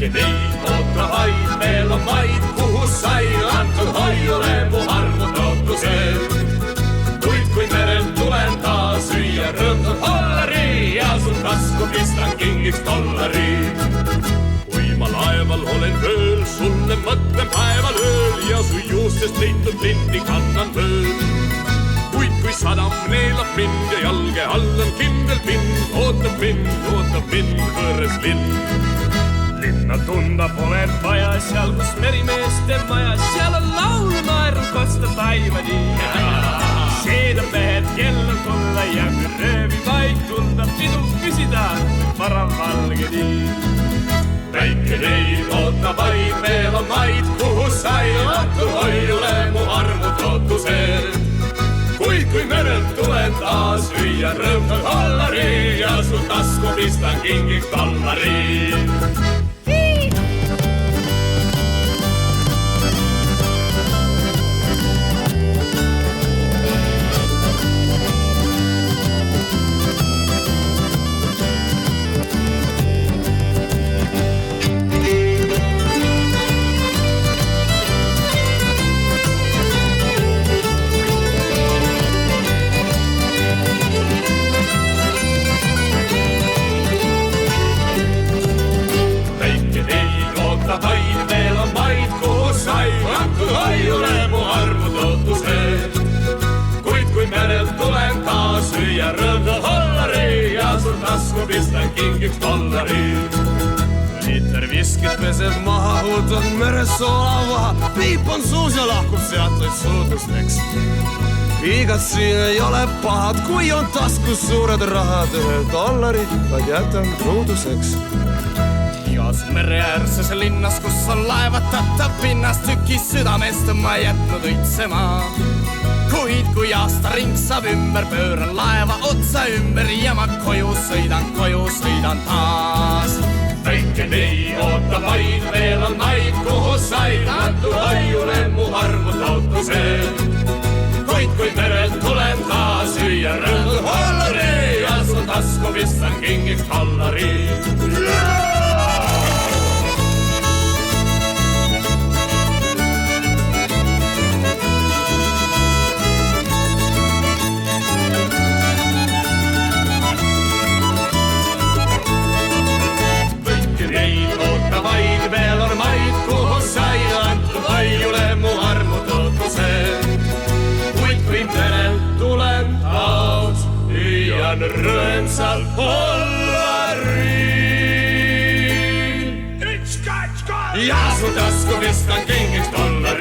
väike neid oota vaid, veel on maid, kuhu sai antud hoiule mu armud lootused. Kuid kui merel tulen taas süüa rõõmsad hollari ja sul tasku pistan kingiks dollari. Kui ma laeval olen ööl, sulle mõtlen päeval ööl ja su juustest leitud lindi kannan mööl. Kuid kui sadam neelab mind ja jalge all on kindel pind, ootab mind võõres linn. Linna tunda pole vaja, seal kus merimeeste maja, seal on laulu naeru kosta taimani. Seedab mehed kell on tulla ja kui röövi vaid tunda, pidu küsida varam valgedi. Väike neid oota vaid, veel on maid, kuhu sai antud hoiule mu armud lootused. Kuid kui merel tulen taas lüüa rõõmsad hollari ja sul tasku pistan kingiks dollari. Ja rõõmsad hollari ja sul tasku pistan kingiks dollari. Liiter viskit peseb maha, huutad meres soolavaha, piip on suus ja lahkub seatlaid suudusteks. Igat siin ei ole pahad, kui on taskus suured rahad, $1 vaid jätan truuduseks. Igas mereäärses linnas, kus on laevatatav pinnas, tükis südamest ma jätnud õitsema. Kuid kui aasta ring saab ümber, pööran laeva otsa ümber ja ma koju sõidan taas. Väike nei oota vaid, veel on maid, kuhu sai antud hoiule mu armud lootused. Kuid kui merel tulen taas süüa rõõmsad hollari ja sul tasku pistan kingiks dollari. Rõõmsal hollari ja su tasku pistan kingiks dollari.